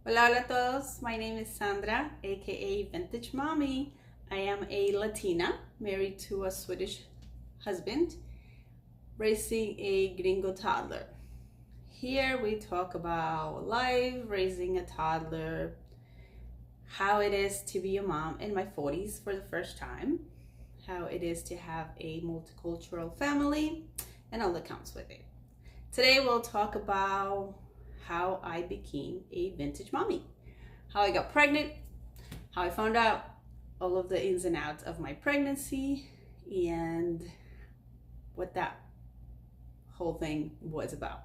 Hola, hola a todos. My name is Sandra, aka Vintage Mommy. I am a Latina married to a Swedish husband, raising a gringo toddler. Here we talk about life, raising a toddler, how it is to be a mom in my 40s for the first time, how it is to have a multicultural family, and all that comes with it. Today we'll talk about how I became a vintage mommy, how I got pregnant, how I found out all of the ins and outs of my pregnancy, and what that whole thing was about.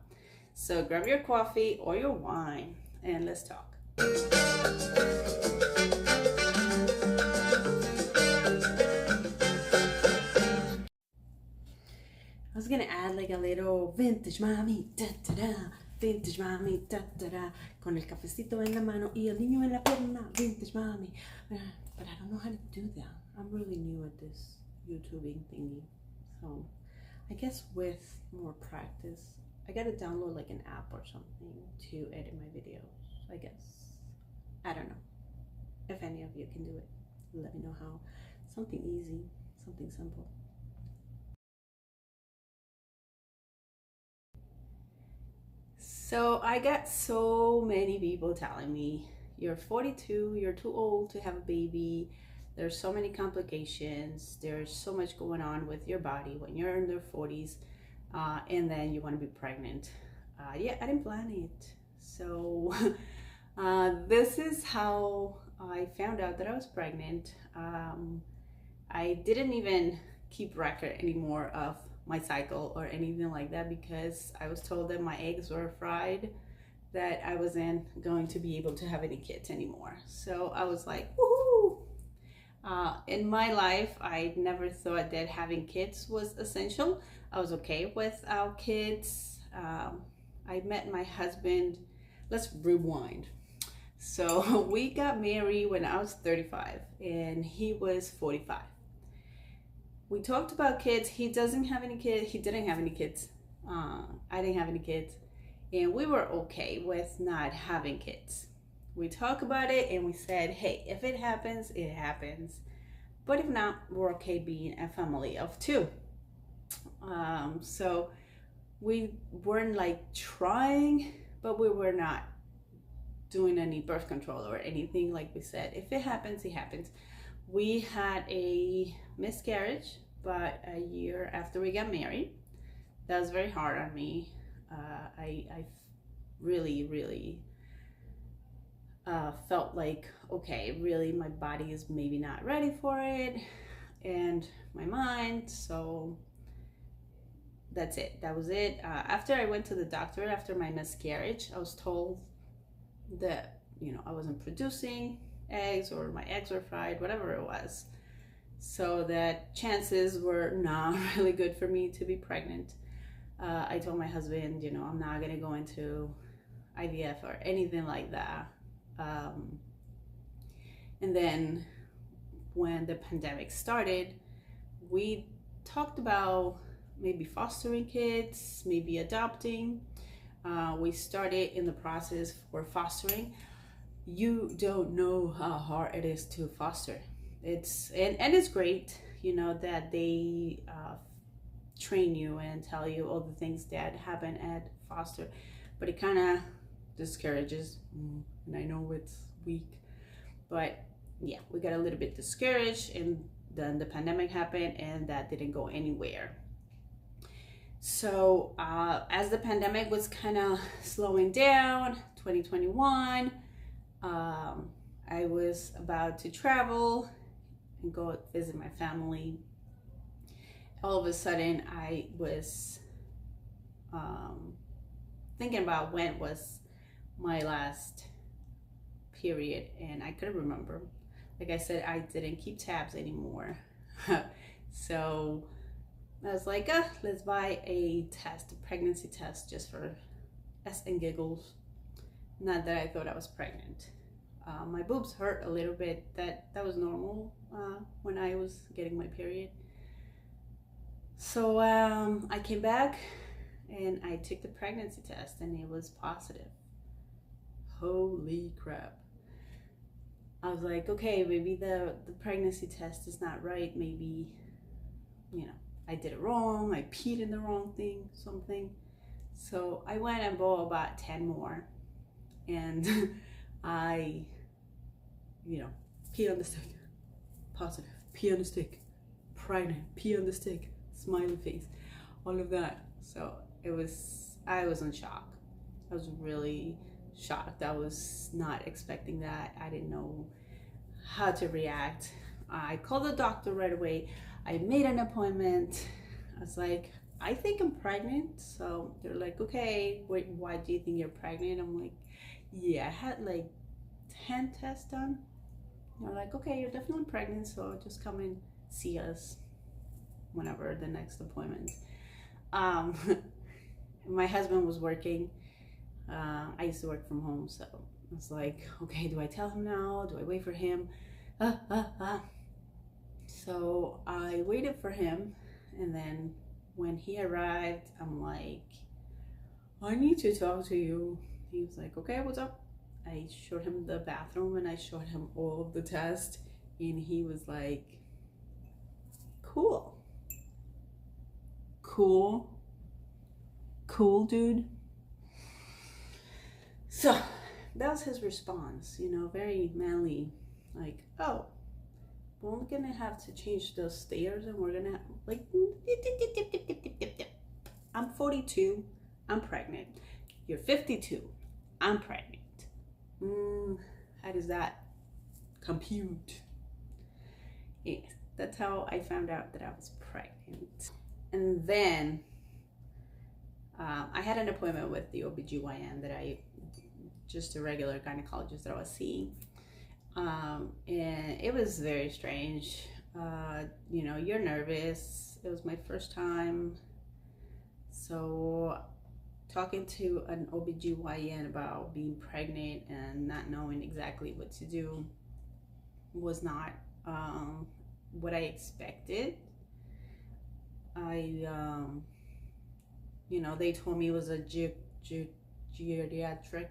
So grab your coffee or your wine and let's talk. I was gonna add like a little vintage mommy, da da da, vintage mommy, da da da, con el cafecito en la mano y el niño en la pierna, vintage mommy. But I don't know how to do that. I'm really new at this YouTubing thingy. So I guess with more practice, I gotta download like an app or something to edit my videos, I guess. I don't know. If any of you can do it, let me know how. Something easy, something simple. So I got so many people telling me, you're 42, you're too old to have a baby. There's so many complications. There's so much going on with your body when you're in your 40s, and then you want to be pregnant. Yeah, I didn't plan it. So this is how I found out that I was pregnant. I didn't even keep record anymore of my cycle or anything like that because I was told that my eggs were fried, that I wasn't going to be able to have any kids anymore. So I was like, woohoo! In my life, I never thought that having kids was essential. I was okay without kids. I met my husband. Let's rewind. So we got married when I was 35 and he was 45. We talked about kids. He doesn't have any kids. He didn't have any kids. I didn't have any kids. And we were okay with not having kids. We talked about it and we said, hey, if it happens, it happens. But if not, we're okay being a family of two. So we weren't like trying, but we were not doing any birth control or anything. Like we said, if it happens, it happens. We had a miscarriage, but a year after we got married. That was very hard on me. I really felt like, okay, really my body is maybe not ready for it, and my mind. So that's it. That was it. After I went to the doctor after my miscarriage, I was told that, you know, I wasn't producing eggs or my eggs were fried, whatever it was. So that chances were not really good for me to be pregnant. I told my husband, you know, I'm not gonna go into IVF or anything like that. And then when the pandemic started, we talked about maybe fostering kids, maybe adopting. We started in the process for fostering. You don't know how hard it is to foster. It's it's great, you know, that they train you and tell you all the things that happen at foster, but it kind of discourages. And I know it's weak, but yeah, we got a little bit discouraged, and then the pandemic happened, and that didn't go anywhere. So as the pandemic was kind of slowing down, 2021, I was about to travel and go visit my family. All of a sudden, I was thinking about when was my last period, and I couldn't remember. Like I said, I didn't keep tabs anymore. So I was like, let's buy a test, a pregnancy test, just for s and giggles. Not that I thought I was pregnant. My boobs hurt a little bit. That was normal when I was getting my period. So I came back and I took the pregnancy test and it was positive. holy crap. I was like, okay, maybe the pregnancy test is not right. Maybe, you know, I did it wrong. I peed in the wrong thing, something. So I went and bought about 10 more. And I, you know, peed on the stick. Positive. Pee on the stick. Pregnant. Pee on the stick. Smiley face. All of that. So I was in shock. I was really shocked. I was not expecting that. I didn't know how to react. I called the doctor right away. I made an appointment. I was like, I think I'm pregnant. So they're like, okay, wait, why do you think you're pregnant? I'm like, yeah, I had like 10 tests done. They're like, okay, you're definitely pregnant, so just come and see us whenever the next appointment. My husband was working. I used to work from home, so I was like, okay, do I tell him now? Do I wait for him? So I waited for him, and then when he arrived, I'm like, I need to talk to you. He was like, okay, what's up? I showed him the bathroom and I showed him all of the tests, and he was like, cool, dude. So that was his response, you know, very manly, like, oh, we're gonna have to change the stairs and we're gonna like, I'm 42, I'm pregnant. You're 52, I'm pregnant. How does that compute? Yes, that's how I found out that I was pregnant. And then I had an appointment with the OBGYN just a regular gynecologist that I was seeing. And it was very strange. You know, you're nervous. It was my first time. So talking to an OBGYN about being pregnant and not knowing exactly what to do was not what I expected. You know, they told me it was a geriatric,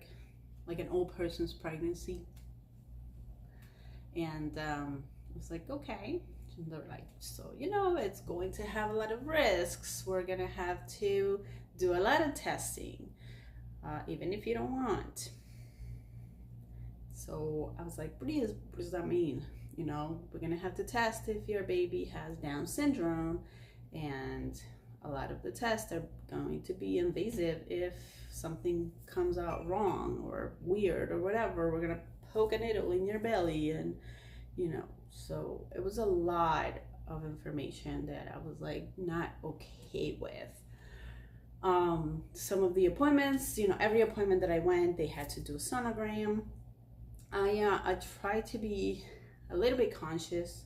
like an old person's pregnancy. And I was like, okay. And they're like, so, you know, it's going to have a lot of risks. We're going to have to do a lot of testing, even if you don't want. So I was like, what does that mean? You know, we're going to have to test if your baby has Down syndrome, and a lot of the tests are going to be invasive. If something comes out wrong or weird or whatever, we're going to poke a needle in your belly, and, you know, so it was a lot of information that I was like not okay with. Some of the appointments, you know, every appointment that I went, they had to do a sonogram. I try to be a little bit conscious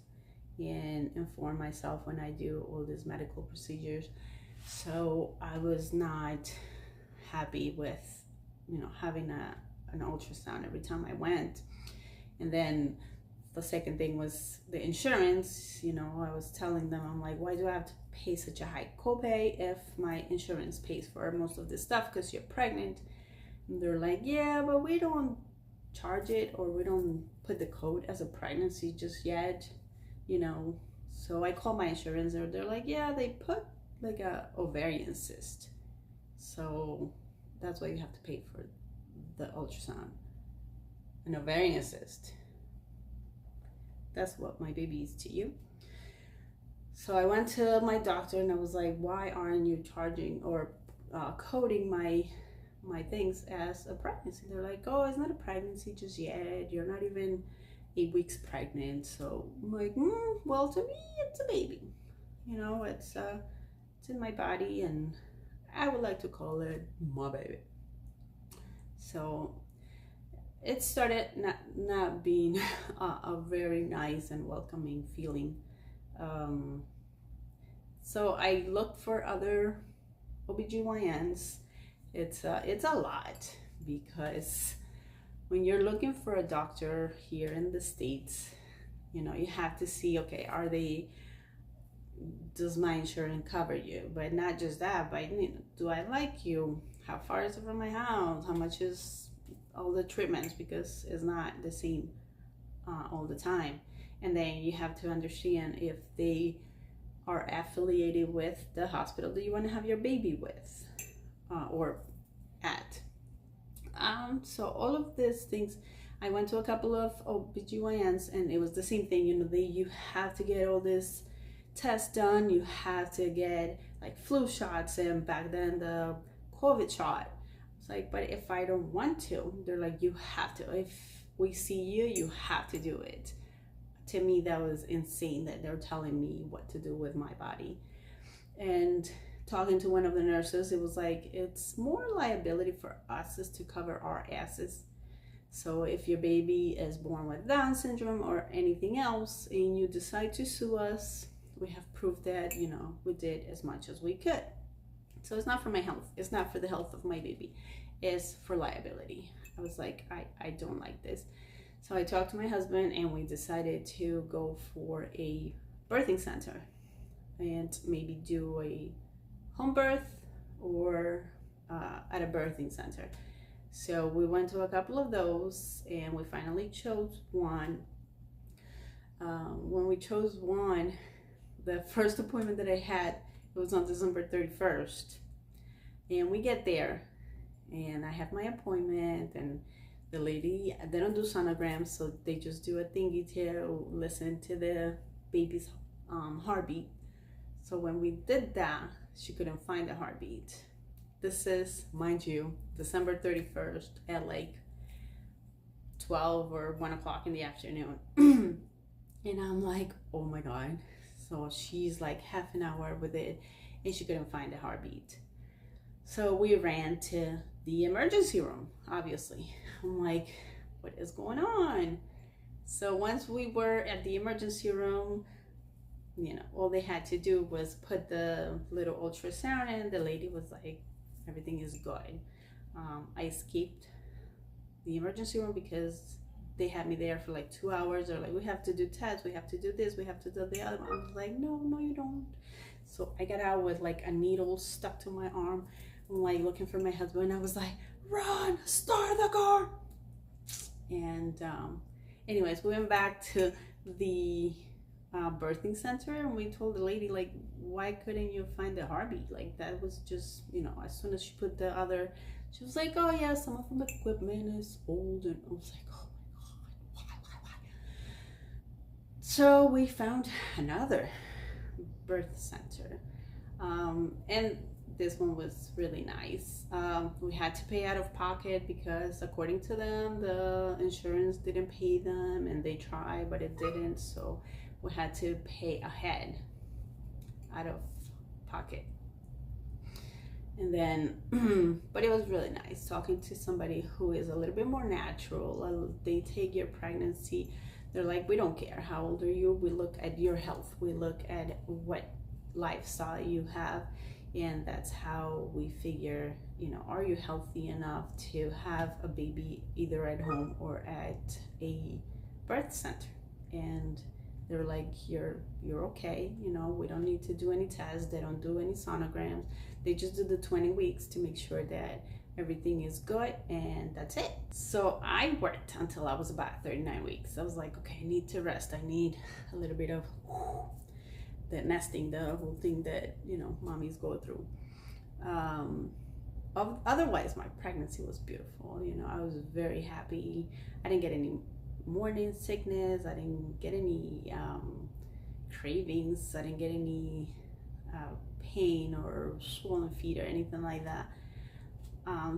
and inform myself when I do all these medical procedures. So I was not happy with, you know, having an ultrasound every time I went. And then the second thing was the insurance. You know, I was telling them, I'm like, why do I have to pay such a high copay if my insurance pays for most of this stuff because you're pregnant? And they're like, yeah, but we don't charge it, or we don't put the code as a pregnancy just yet, you know. So I call my insurance, and they're like, yeah, they put like a ovarian cyst, so that's why you have to pay for the ultrasound. An ovarian cyst, that's what my baby is to you. So I went to my doctor and I was like, why aren't you charging or coding my things as a pregnancy? They're like, oh, it's not a pregnancy just yet, you're not even 8 weeks pregnant. So I'm like, well, to me it's a baby, you know, it's in my body, and I would like to call it my baby. So it started not being a very nice and welcoming feeling. So I looked for other OBGYNs. It's a lot, because when you're looking for a doctor here in the States, you know, you have to see, okay, does my insurance cover you? But not just that, but, you know, do I like you? How far is it from my house? How much is all the treatments, because it's not the same all the time. And then you have to understand if they are affiliated with the hospital that you want to have your baby with or at. So all of these things, I went to a couple of OBGYNs, and it was the same thing. You know, you have to get all this tests done. You have to get like flu shots, and back then the COVID shot. It's like, but if I don't want to, they're like, you have to. If we see you, you have to do it. To me, that was insane that they're telling me what to do with my body. And talking to one of the nurses, it was like, it's more liability for us is to cover our asses. So if your baby is born with Down syndrome or anything else, and you decide to sue us, we have proof that, you know, we did as much as we could. So it's not for my health. It's not for the health of my baby. It's for liability. I was like, I don't like this. So I talked to my husband, and we decided to go for a birthing center and maybe do a home birth or at a birthing center. So we went to a couple of those, and we finally chose one. When we chose one, the first appointment that I had, it was on December 31st. And we get there, and I have my appointment, and the lady, they don't do sonograms, so they just do a thingy to listen to the baby's heartbeat. So when we did that, she couldn't find the heartbeat. This is, mind you, December 31st at like 12 or 1 o'clock in the afternoon. And I'm like, oh my God. So she's like half an hour with it, and she couldn't find the heartbeat. So we ran to the emergency room, obviously. I'm like, what is going on? So once we were at the emergency room, you know, all they had to do was put the little ultrasound in. The lady was like, everything is good. I escaped the emergency room because they had me there for like 2 hours. They're like, we have to do tests, we have to do this, we have to do the other. I was like, no, you don't. So I got out with like a needle stuck to my arm. I'm like looking for my husband. I was like, run, start the car. And anyways, we went back to the birthing center, and we told the lady, like, why couldn't you find the heartbeat? Like, that was just, you know, as soon as she put the other, she was like, oh yeah, some of the equipment is old. And I was like, oh my God, why? So we found another birth center, and this one was really nice. We had to pay out of pocket because according to them, the insurance didn't pay them, and they tried, but it didn't. So we had to pay ahead out of pocket. And then, but it was really nice talking to somebody who is a little bit more natural. They take your pregnancy. They're like, we don't care how old are you. We look at your health. We look at what lifestyle you have. And that's how we figure, you know, are you healthy enough to have a baby either at home or at a birth center? And they're like, you're okay, you know, we don't need to do any tests. They don't do any sonograms. They just do the 20 weeks to make sure that everything is good, and that's it. So I worked until I was about 39 weeks. I was like, okay, I need to rest. I need a little bit of the nesting, the whole thing that, you know, mommies go through. Otherwise, my pregnancy was beautiful. You know, I was very happy. I didn't get any morning sickness. I didn't get any cravings. I didn't get any pain or swollen feet or anything like that.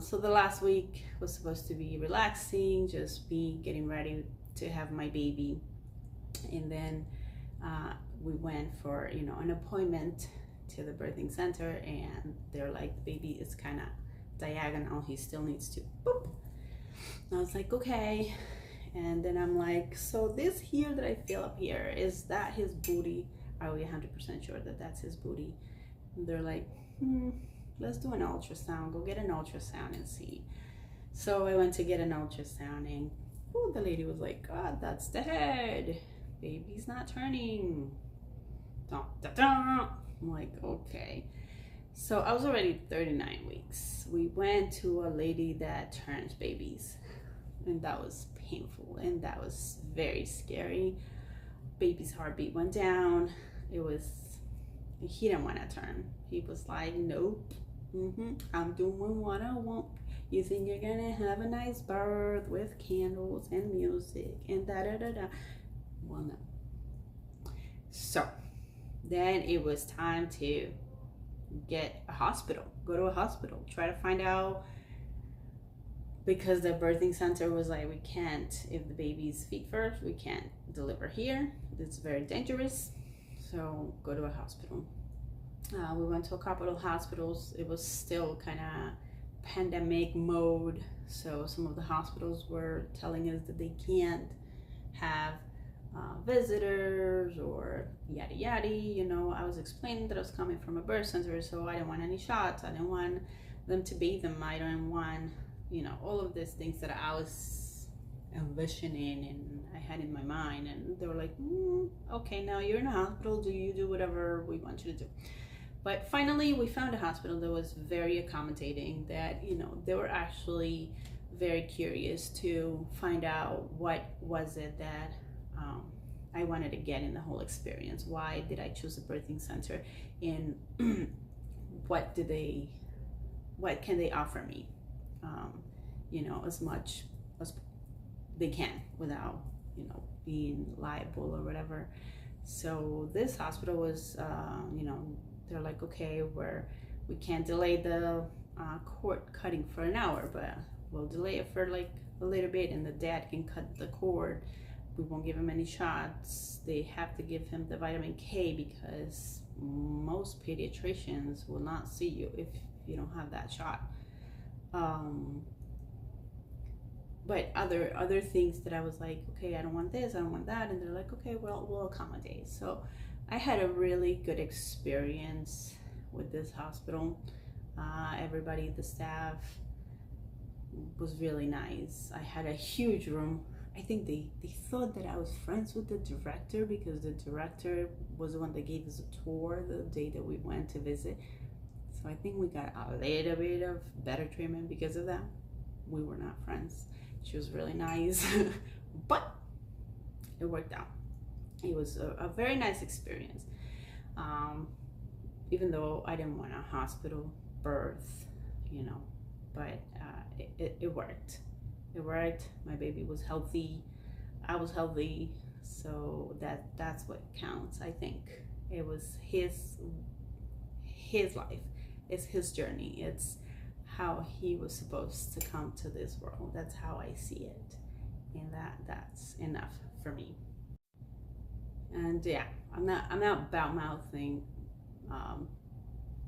So the last week was supposed to be relaxing, just me getting ready to have my baby. And then we went for, you know, an appointment to the birthing center, and they're like, the baby is kind of diagonal. He still needs to boop. And I was like, okay. And then I'm like, so this here that I feel up here, is that his booty? Are we 100% sure that that's his booty? And they're like, let's do an ultrasound. Go get an ultrasound and see. So I went to get an ultrasound, and the lady was like, God, that's the head. Baby's not turning. Dun, dun, dun. I'm like, okay. So I was already 39 weeks. We went to a lady that turns babies, and that was painful and that was very scary. Baby's heartbeat went down. He didn't want to turn. He was like, nope, I'm doing what I want. You think you're gonna have a nice birth with candles and music and da da da da. Well, no. So then it was time to get a hospital, go to a hospital, try to find out, because the birthing center was like, we can't, if the baby's feet first, we can't deliver here. It's very dangerous. So go to a hospital. We went to a couple of hospitals. It was still kind of pandemic mode. So some of the hospitals were telling us that they can't have visitors or yada yada. You know, I was explaining that I was coming from a birth center, so I didn't want any shots. I didn't want them to bathe them. I don't want, you know, all of these things that I was envisioning and I had in my mind. And they were like, okay, now you're in a hospital. Do you do whatever we want you to do? But finally, we found a hospital that was very accommodating, that, you know, they were actually very curious to find out what was it that I wanted to get in the whole experience. Why did I choose a birthing center, and what can they offer me, you know, as much as they can without, you know, being liable or whatever. So this hospital was, you know, they're like, okay, we can't delay the cord cutting for an hour, but we'll delay it for like a little bit, and the dad can cut the cord. We won't give him any shots. They have to give him the vitamin K, because most pediatricians will not see you if you don't have that shot. But other things that I was like, okay, I don't want this, I don't want that, and they're like, okay, well, we'll accommodate. So I had a really good experience with this hospital. Everybody, the staff was really nice. I had a huge room. I think they thought that I was friends with the director, because the director was the one that gave us a tour the day that we went to visit. So I think we got a little bit of better treatment because of that. We were not friends. She was really nice, but it worked out. It was a very nice experience. Even though I didn't want a hospital birth, you know, but it worked. It worked. My baby was healthy. I was healthy. So that's what counts. I think it was his life. It's his journey. It's how he was supposed to come to this world. That's how I see it, and that's enough for me. And yeah, I'm not bad mouthing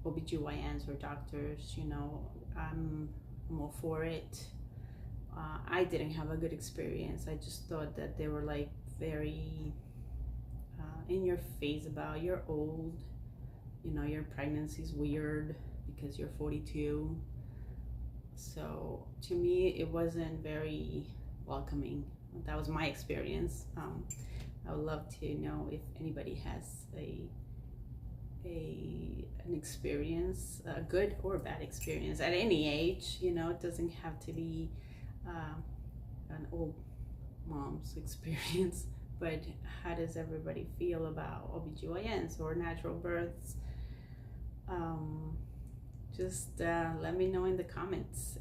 OBGYNs or doctors. You know, I'm all for it. I didn't have a good experience. I just thought that they were like very in your face about, you're old, you know, your pregnancy's weird because you're 42. So to me, it wasn't very welcoming. That was my experience. I would love to know if anybody has an experience, a good or bad experience at any age. You know, it doesn't have to be an old mom's experience, but how does everybody feel about OBGYNs or natural births? Just let me know in the comments.